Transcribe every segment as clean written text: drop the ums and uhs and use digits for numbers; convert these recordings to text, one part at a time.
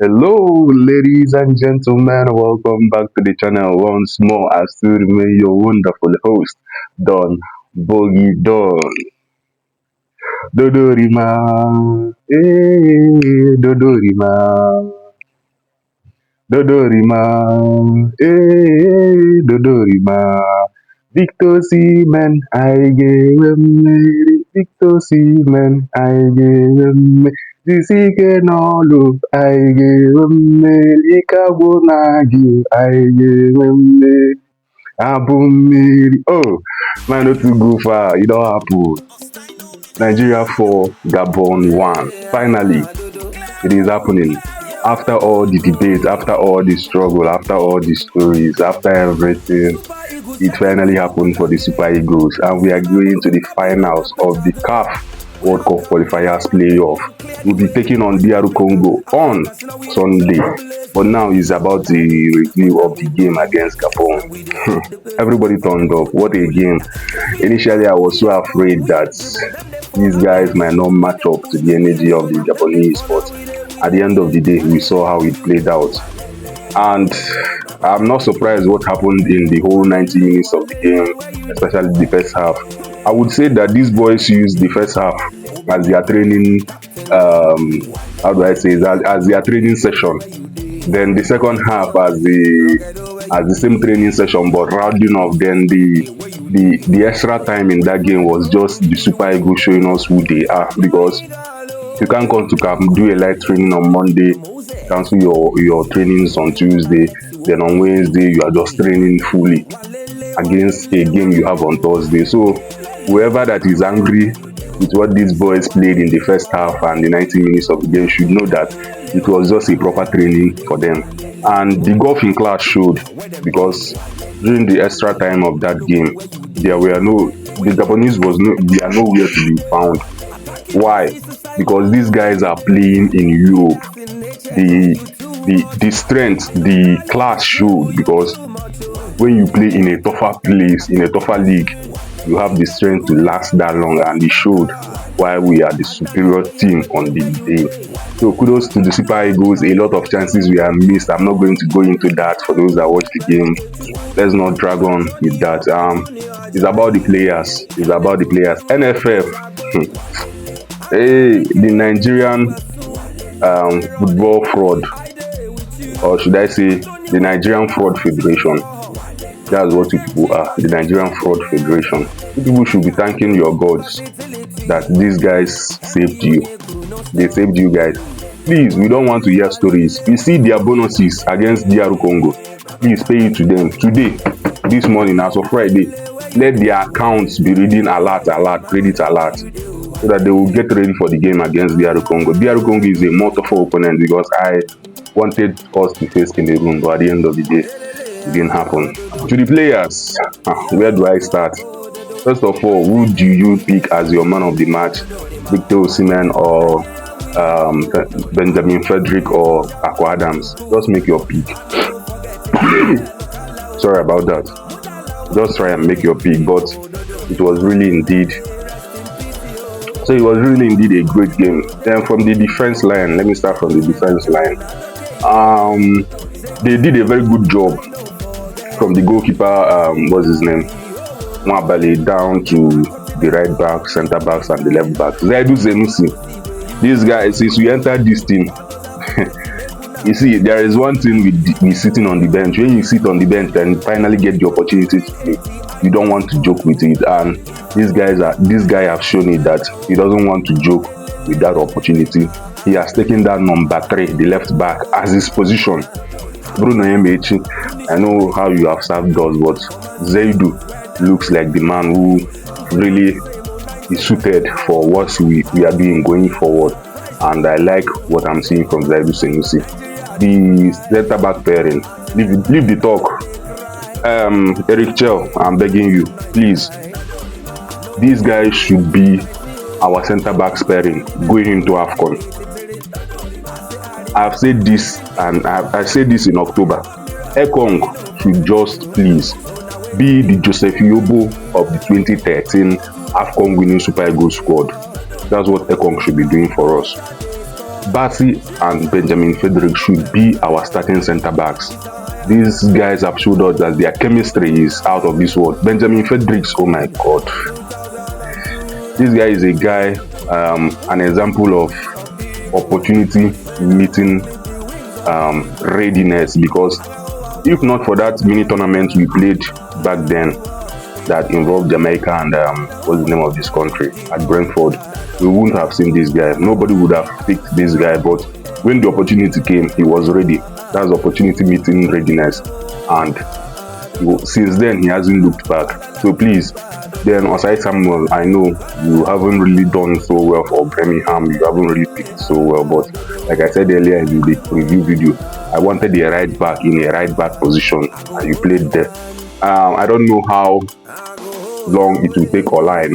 Hello, ladies and gentlemen. Welcome back to the channel once more. I still remain your wonderful host, Don Boogie Don. Dodorima, Dodorima, Dodorima, Dodorima. Victor Seaman, I gave him Mary. Victor Seaman, I gave him Zisike Nolu, I gave him Mary. Ikabonagi, I gave him Mary. Abumiri. Oh, man, not to go far. It don't happen. Nigeria 4, Gabon 1. Finally, it is happening. After all the debate, after all the struggle, after all the stories, after everything, it finally happened for the Super Eagles, and we are going to the finals of the CAF World Cup qualifiers playoff. We'll be taking on DR Congo on Sunday, but now it's about the review of the game against Gabon. Everybody turned up. What a game! Initially, I was so afraid that these guys might not match up to the energy of the Japanese, but at the end of the day, we saw how it played out. And I'm not surprised what happened in the whole 90 minutes of the game, especially the first half. I would say that these boys used the first half as their training, how do I say, as their training session. Then the second half as the same training session, but rounding off. Then the extra time in that game was just the Super Eagles showing us who they are, because you can't come to camp, do a light training on Monday, cancel your trainings on Tuesday, then on Wednesday you are just training fully against a game you have on Thursday. So whoever that is angry with what these boys played in the first half and the 90 minutes of the game should know that it was just a proper training for them. And the golfing class showed, because during the extra time of that game, the Gabonese they are nowhere to be found. Why? Because these guys are playing in Europe. The strength, the class showed, because when you play in a tougher place, in a tougher league, you have the strength to last that long, and it showed why we are the superior team on the day. So kudos to the Super Eagles. A lot of chances we have missed. I'm not going to go into that for those that watch the game. Let's not drag on with that. It's about the players. It's about the players. NFF. Hey, the Nigerian football fraud, or should I say the Nigerian Fraud Federation. That's what you people are, the Nigerian Fraud Federation. You people should be thanking your gods that these guys saved you. They saved you guys. Please, we don't want to hear stories. You see their bonuses against DR Congo. Please pay it to them today, this morning, as of Friday. Let their accounts be reading alert, credit alert, so that they will get ready for the game against DR Congo. DR Congo is a more tougher opponent, because I wanted us to face Cameroon, but at the end of the day, it didn't happen. To the players, where do I start? First of all, who do you pick as your man of the match? Victor Osimhen or Benjamin Frederick or Akwa Adams? Just make your pick. Sorry about that. Just try and make your pick, but it was really indeed a great game. Then from the defense line, let me start from the defense line. They did a very good job from the goalkeeper, what's his name, Mwabali, down to the right back, centre backs, and the left back. Zaidu Zenusi. This guy, since we entered this team, you see, there is one thing with sitting on the bench. When you sit on the bench and finally get the opportunity to play, you don't want to joke with it. And this guy have shown it that he doesn't want to joke with that opportunity. He has taken that number 3, the left back, as his position. Bruno Emechi, I know how you have served us, but Zaidu looks like the man who really is suited for what we are doing going forward. And I like what I'm seeing from Zaidu Senusi. The centre back pairing, leave the talk. Eric Chell, I'm begging you, please. These guys should be our centre back pairing going into AFCON. I've said this, and I said this in October. Ekong should just please be the Joseph Yobo of the 2013 AFCON winning Super Eagles squad. That's what Ekong should be doing for us. Basi and Benjamin Frederick should be our starting centre backs. These guys have showed us that their chemistry is out of this world. Benjamin Fredericks, oh my god, this guy is a guy, an example of opportunity meeting readiness, because if not for that mini tournament we played back then that involved Jamaica and what's the name of this country at Brentford, we wouldn't have seen this guy. Nobody would have picked this guy, but when the opportunity came, he was ready. That's opportunity meeting readiness, and since then he hasn't looked back. So please, then Osai Samuel, I know you haven't really done so well for Birmingham, you haven't really picked so well, but like I said earlier in the preview video, I wanted a right back in a right back position and you played there. I don't know how long it will take Ola,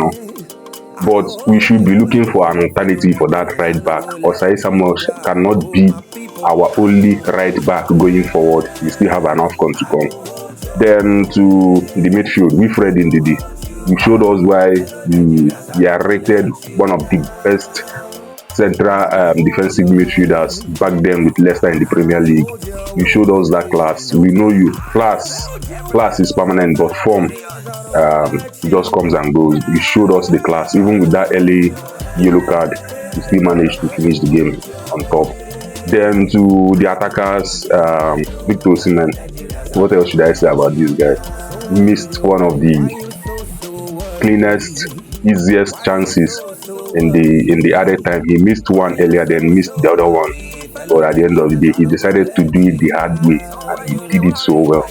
but we should be looking for an alternative for that right back. Osai Samuel cannot be our only right back going forward. We still have an AFCON to come. Then to the midfield, Wilfred Ndidi. You showed us why we are rated one of the best central defensive midfielders back then with Leicester in the Premier League. You showed us that class. We know you. Class is permanent, but form just comes and goes. You showed us the class. Even with that early yellow card, you still managed to finish the game on top. Then to the attackers, Victor Osimhen. What else should I say about this guy? He missed one of the cleanest, easiest chances in the added time. He missed one earlier, then missed the other one. But at the end of the day, he decided to do it the hard way, and he did it so well.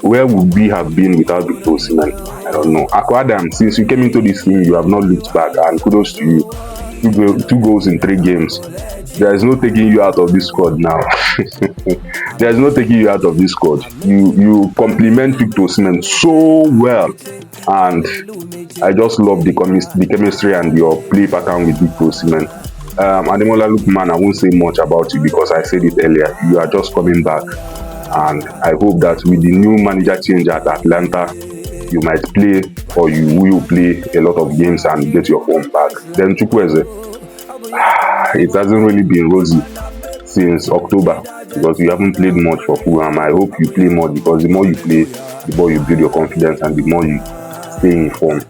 Where would we have been without Victor Osimhen? I don't know. Akwa Adam, since you came into this team, you have not looked back, and kudos to you. Two goals in 3 games. There is no taking you out of this squad now. There is no taking you out of this squad. You compliment Victor Osimhen so well, and I just love the chemistry and your play pattern with Victor Osimhen. Ademola Lookman, I won't say much about you because I said it earlier. You are just coming back, and I hope that with the new manager change at Atlanta, you might play, or you will play a lot of games and get your form back. Then Chukwueze, it hasn't really been rosy since October because you haven't played much for Fulham. I hope you play more, because the more you play, the more you build your confidence and the more you stay in form.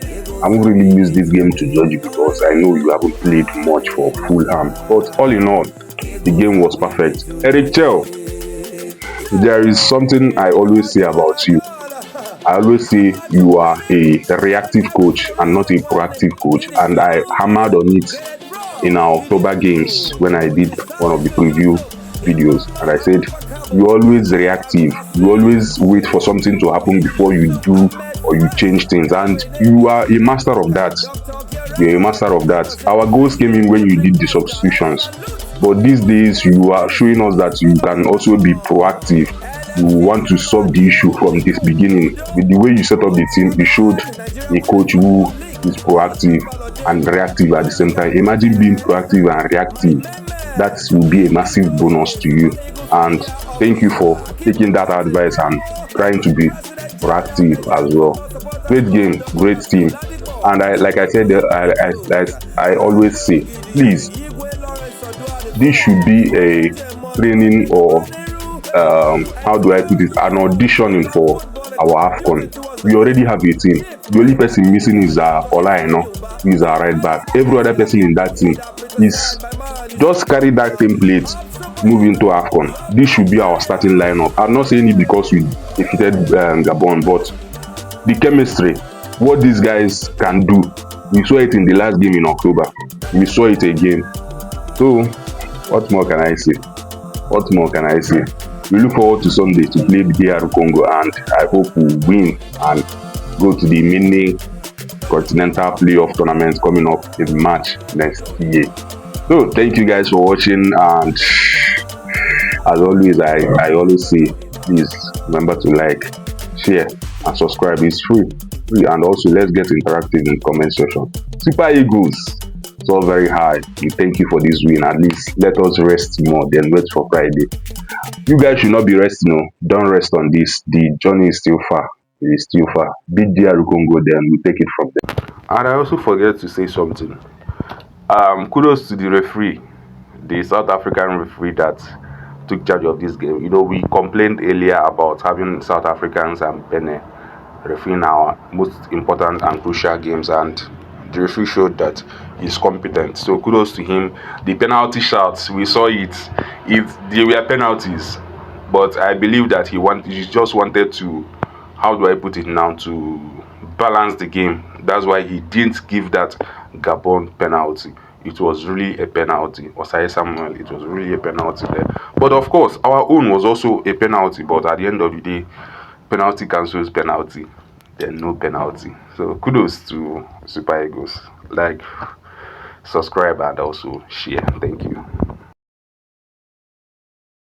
I won't really use this game to judge you because I know you haven't played much for Fulham. But all in all, the game was perfect. Eric Chell, there is something I always say about you. I always say you are a reactive coach and not a proactive coach, and I hammered on it in our October games when I did one of the preview videos, and I said you're always reactive. You always wait for something to happen before you do or you change things, and you are a master of that. You're a master of that. Our goals came in when you did the substitutions, but these days you are showing us that you can also be proactive. You want to solve the issue from this beginning. With the way you set up the team, you showed a coach who is proactive and reactive at the same time. Imagine being proactive and reactive. That will be a massive bonus to you. And thank you for taking that advice and trying to be proactive as well. Great game, great team. And like I said, I always say, please, this should be a training or how do I put it, an auditioning for our AFCON. We already have a team. The only person missing is Ola, who is our right back. Every other person in that team is just carry that template, move into AFCON. This should be our starting lineup. I'm not saying it because we defeated Gabon, but the chemistry, what these guys can do, we saw it in the last game in October. We saw it again. So, what more can I say? What more can I say? We look forward to Sunday to play the DR Congo, and I hope we win and go to the mini continental playoff tournament coming up in March next year. So thank you guys for watching, and as always, I always say, please remember to like, share and subscribe. It's free, and also let's get interactive in the comment section. Super Eagles, it's all very high. We thank you for this win. At least let us rest more, then wait for Friday. You guys should not be resting. No, don't rest on this. The journey is still far. It is still far. Beat DR Congo, then we take it from there. And I also forget to say something. Kudos to the referee. the South African referee that took charge of this game. We complained earlier about having South Africans and Benin refereeing our most important and crucial games, and the referee showed that he's competent. So kudos to him. The penalty shots, we saw it. They were penalties, but I believe that he just wanted to, how do I put it now, to balance the game. That's why he didn't give that Gabon penalty. It was really a penalty. Osai Samuel, it was really a penalty there. But of course, our own was also a penalty. But at the end of the day, penalty cancels penalty. Then no penalty. So kudos to Super Eagles. Like, subscribe, and also share. Thank you.